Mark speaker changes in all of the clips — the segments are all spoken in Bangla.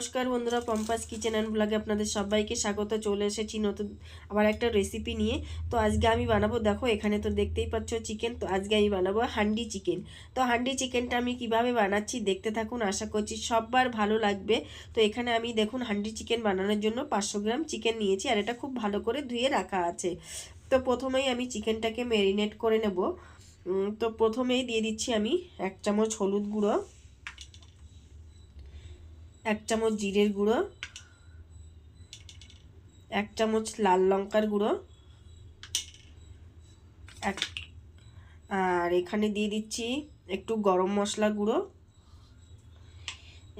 Speaker 1: নমস্কার বন্ধুরা, পম্পাস কিচেন অ্যান্ড ব্লগে আপনাদের সবাইকে স্বাগত। চলে এসেছি নতুন আবার একটা রেসিপি নিয়ে। তো আজকে আমি বানাবো, দেখো এখানে তো দেখতেই পাচ্ছ চিকেন। তো আজকে আমি বানাবো হান্ডি চিকেন। তো হান্ডি চিকেনটা আমি কিভাবে বানাচ্ছি দেখতে থাকুন, আশা করছি সববার ভালো লাগবে। তো এখানে আমি দেখুন হান্ডি চিকেন বানানোর জন্য 500 গ্রাম চিকেন নিয়েছি, আর এটা খুব ভালো করে ধুয়ে রাখা আছে। তো প্রথমেই আমি চিকেনটাকে ম্যারিনেট করে নেব। তো প্রথমেই দিয়ে দিচ্ছি আমি 1 চামচ হলুদ গুঁড়ো, 1 চামচ জিরের গুঁড়ো, 1 চামচ লাল লঙ্কার গুঁড়ো, আর এখানে দিয়ে দিচ্ছি একটু গরম মশলা গুঁড়ো।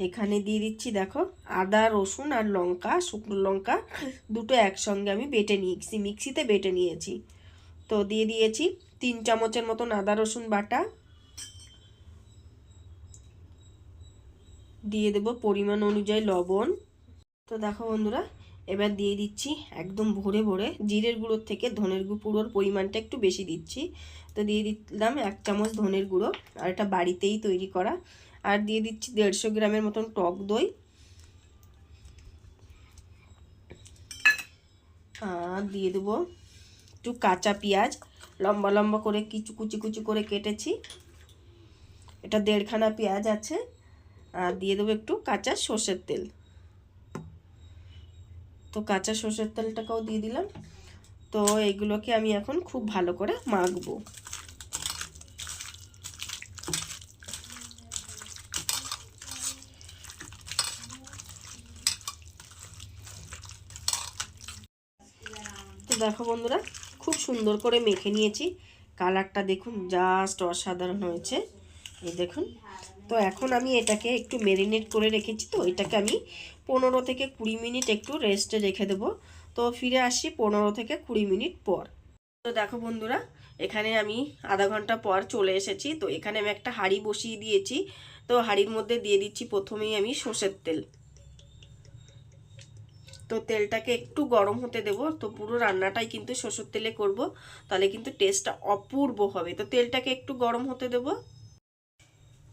Speaker 1: এখানে দিয়ে দিচ্ছি দেখো আদা রসুন আর লঙ্কা, শুকনো লঙ্কা দুটো একসঙ্গে আমি বেটে নিয়েছি, মিক্সিতে বেটে নিয়েছি। তো দিয়ে দিয়েছি 3 চামচের মতন আদা রসুন বাটা। দিয়ে দেব পরিমাণ অনুযায়ী লবণ। তো দেখো বন্ধুরা, এবার দিয়ে দিচ্ছি একদম ভরে ভরে জিরের গুঁড়োর থেকে ধনের গুঁড়োর পরিমাণটা একটু বেশি দিচ্ছি। তো দিয়ে দিলাম 1 চামচ ধনের গুঁড়ো, আর এটা বাড়িতেই তৈরি করা। আর দিয়ে দিচ্ছি 150 গ্রামের মতন টক দই। আর দিয়ে দেবো একটু কাঁচা পেঁয়াজ, লম্বা লম্বা করে কুচি কুচি করে কেটেছি, এটা 1.5 খানা পেঁয়াজ আছে। আর দিয়ে দেবো একটু কাঁচা সর্ষের তেল। তো কাঁচা সর্ষের তেলটাকেও দিয়ে দিলাম। তো এইগুলোকে আমি এখন খুব ভালো করে মাখবো। তো দেখো বন্ধুরা, খুব সুন্দর করে মেখে নিয়েছি। কালারটা দেখুন জাস্ট অসাধারণ হয়েছে, এই দেখুন। তো এখন আমি এটাকে একটু ম্যারিনেট করে রেখেছি, তো এটাকে আমি 15 থেকে 20 মিনিট একটু রেস্টে রেখে দেবো। তো ফিরে আসি 15 থেকে 20 মিনিট পর। তো দেখো বন্ধুরা, এখানে আমি আধা ঘন্টা পর চলে এসেছি। তো এখানে আমি একটা হাঁড়ি বসিয়ে দিয়েছি। তো হাঁড়ির মধ্যে দিয়ে দিচ্ছি প্রথমেই আমি সর্ষের তেল। তো তেলটাকে একটু গরম হতে দেব। তো পুরো রান্নাটাই কিন্তু সর্ষের তেলে করব, তাহলে কিন্তু টেস্টটা অপূর্ব হবে। তো তেলটাকে একটু গরম হতে দেব।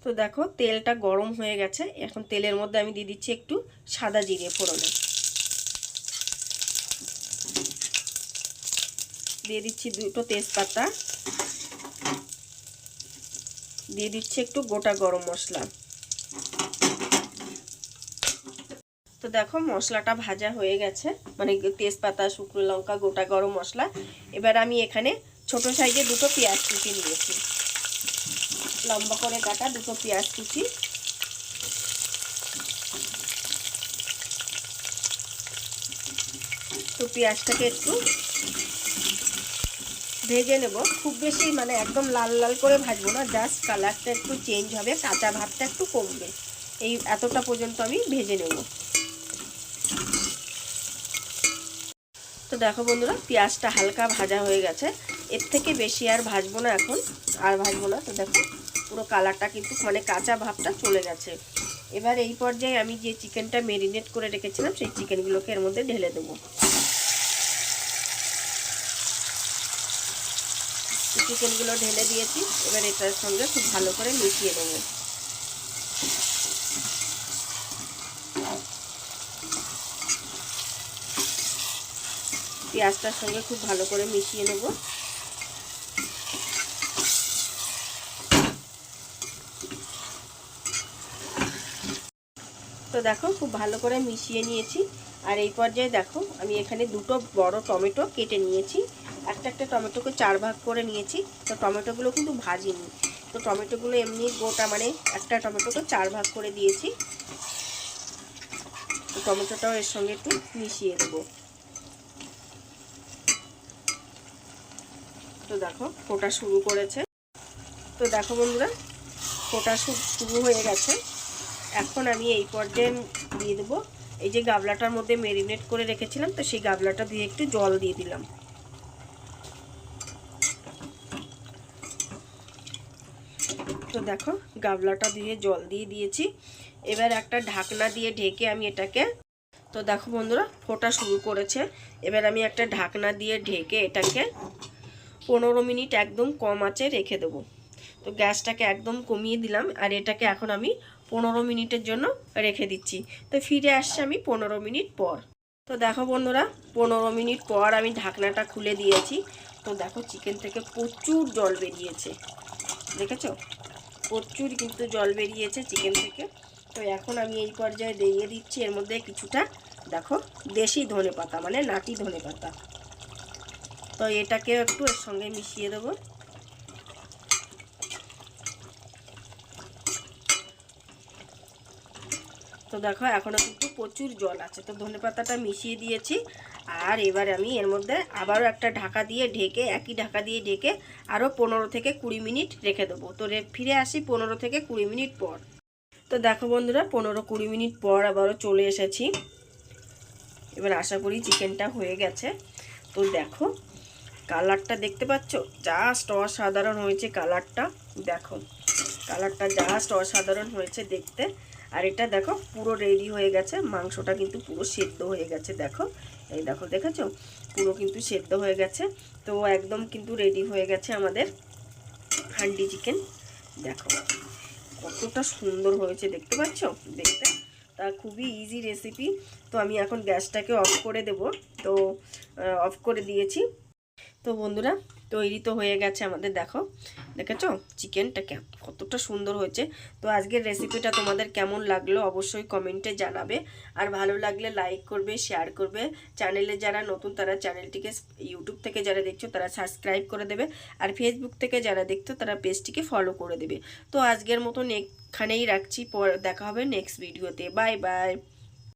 Speaker 1: তো দেখো তেলটা গরম হয়ে গেছে। এখন তেলের মধ্যে আমি দিয়ে দিচ্ছি একটু সাদা জিরে ফোড়নে, দিয়ে দিচ্ছি 2টো তেজপাতা, দিয়ে দিচ্ছি একটু গোটা গরম মশলা। তো দেখো মশলাটা ভাজা হয়ে গেছে, মানে তেজপাতা, শুকনো লঙ্কা, গোটা গরম মশলা। এবার আমি এখানে ছোট সাইজে 2টো পেঁয়াজ কুচি নিয়েছি, লম্বা করে কাটা 2টো পেঁয়াজ কুচি। তো পেঁয়াজটাকে একটু ভেজে নেব, খুব বেশি মানে একদম লাল লাল করে ভাজবো না, জাস্ট কালারটা একটু চেঞ্জ হবে, কাঁচা ভাবটা একটু কমবে, এই এতটা পর্যন্ত আমি ভেজে নেব। তো দেখো বন্ধুরা, পেঁয়াজটা হালকা ভাজা হয়ে গেছে, এর থেকে বেশি আর ভাজবো না, এখন আর ভাজবো না। তো দেখো পুরো কালারটা কিন্তু মানে কাঁচা ভাবটা চলে গেছে। এবার এই পর্যায়ে আমি যে চিকেনটা ম্যারিনেট করে রেখেছিলাম সেই চিকেনগুলোকে এর মধ্যে ঢেলে দেবো। চিকেনগুলো ঢেলে দিয়েছি, এবার এটার সঙ্গে খুব ভালো করে মিশিয়ে নেব। পেঁয়াজটার সঙ্গে খুব ভালো করে মিশিয়ে নেব। তো দেখো খুব ভালো করে মিশিয়ে নিয়েছি। আর এই পর্যায়ে দেখো আমি এখানে 2টো বড় টমেটো কেটে নিয়েছি, একটা একটা টমেটোকে 4 ভাগ করে নিয়েছি। তো টমেটোগুলো কিন্তু ভাজিনি, তো টমেটোগুলো এমনি গোটা, মানে একটা টমেটোকে 4 ভাগ করে দিয়েছি। তো টমেটোটাও এর সঙ্গে একটু মিশিয়ে দেবো। তো দেখো ফোটা শুরু করেছে। তো দেখো বন্ধুরা, ফোটা শুরু হয়ে গেছে। এখন আমি এই পর্যায়ে দিয়ে দেবো এই যে গাবলাটার মধ্যে ম্যারিনেট করে রেখেছিলাম, তো সেই গাবলাটা দিয়ে একটু জল দিয়ে দিলাম। তো দেখো গাবলাটা দিয়ে জল দিয়ে দিয়েছি। এবার একটা ঢাকনা দিয়ে ঢেকে আমি এটাকে, তো দেখো বন্ধুরা ফোটা শুরু করেছে। এবার আমি একটা ঢাকনা দিয়ে ঢেকে এটাকে 15 মিনিট একদম কম আঁচে রেখে দেবো। তো গ্যাসটাকে একদম কমিয়ে দিলাম, আর এটাকে এখন আমি 15 মিনিটের জন্য রেখে দিচ্ছি। তো ফিরে আসছি আমি 15 মিনিট পর। তো দেখো বন্ধুরা 15 মিনিট পর আমি ঢাকনাটা খুলে দিয়েছি। তো দেখো চিকেন থেকে প্রচুর জল বেরিয়েছে, দেখেছো? প্রচুর কিন্তু জল বেরিয়েছে চিকেন থেকে। তো এখন আমি এই পর্যায়ে দিয়ে দিচ্ছি এর মধ্যে কিছুটা দেখো দেশি ধনেপাতা, মানে নাটি ধনেপাতা। তো এটাকেও একটু এর সঙ্গে মিশিয়ে দেবো। তো দেখো এখনও কিন্তু প্রচুর জল আছে। তো ধনেপাতাটা মিশিয়ে দিয়েছি। আর এবার আমি এর মধ্যে আবারও একটা ঢাকা দিয়ে ঢেকে, একই ঢাকা দিয়ে ঢেকে আরও 15 থেকে 20 মিনিট রেখে দেবো। তো ফিরে আসি 15 থেকে 20 মিনিট পর। তো দেখো বন্ধুরা 15-20 মিনিট পর আবারও চলে এসেছি। এবার আশা করি চিকেনটা হয়ে গেছে। তো দেখো কালারটা দেখতে পাচ্ছ, জাস্ট অসাধারণ হয়েছে কালারটা। দেখো কালারটা জাস্ট অসাধারণ হয়েছে দেখতে। আর এটা দেখো পুরো রেডি হয়ে গেছে, মাংসটা কিন্তু পুরো সেদ্ধ হয়ে গেছে। দেখো এই দেখো, দেখেছো পুরো কিন্তু সেদ্ধ হয়ে গেছে। তো একদম কিন্তু রেডি হয়ে গেছে আমাদের হান্ডি চিকেন। দেখো কতটা সুন্দর হয়েছে দেখতে পাচ্ছ দেখতে। তা খুবই ইজি রেসিপি। তো আমি এখন গ্যাসটাকে অফ করে দেব। তো অফ করে দিয়েছি। তো বন্ধুরা তৈরি তো হয়ে গেছে আমাদের। দেখো দেখেছো চিকেনটা কতটা সুন্দর হয়েছে। তো আজকের রেসিপিটা তোমাদের কেমন লাগলো অবশ্যই কমেন্টে জানাবে। আর ভালো লাগলে লাইক করবে, শেয়ার করবে। চ্যানেলে যারা নতুন তারা চ্যানেলটিকে, ইউটিউব থেকে যারা দেখছো তারা সাবস্ক্রাইব করে দেবে। আর ফেসবুক থেকে যারা দেখছো তারা পেজটিকে ফলো করে দেবে। তো আজকের মতন এখানেই রাখছি, পর দেখা হবে নেক্সট ভিডিওতে। Bye bye.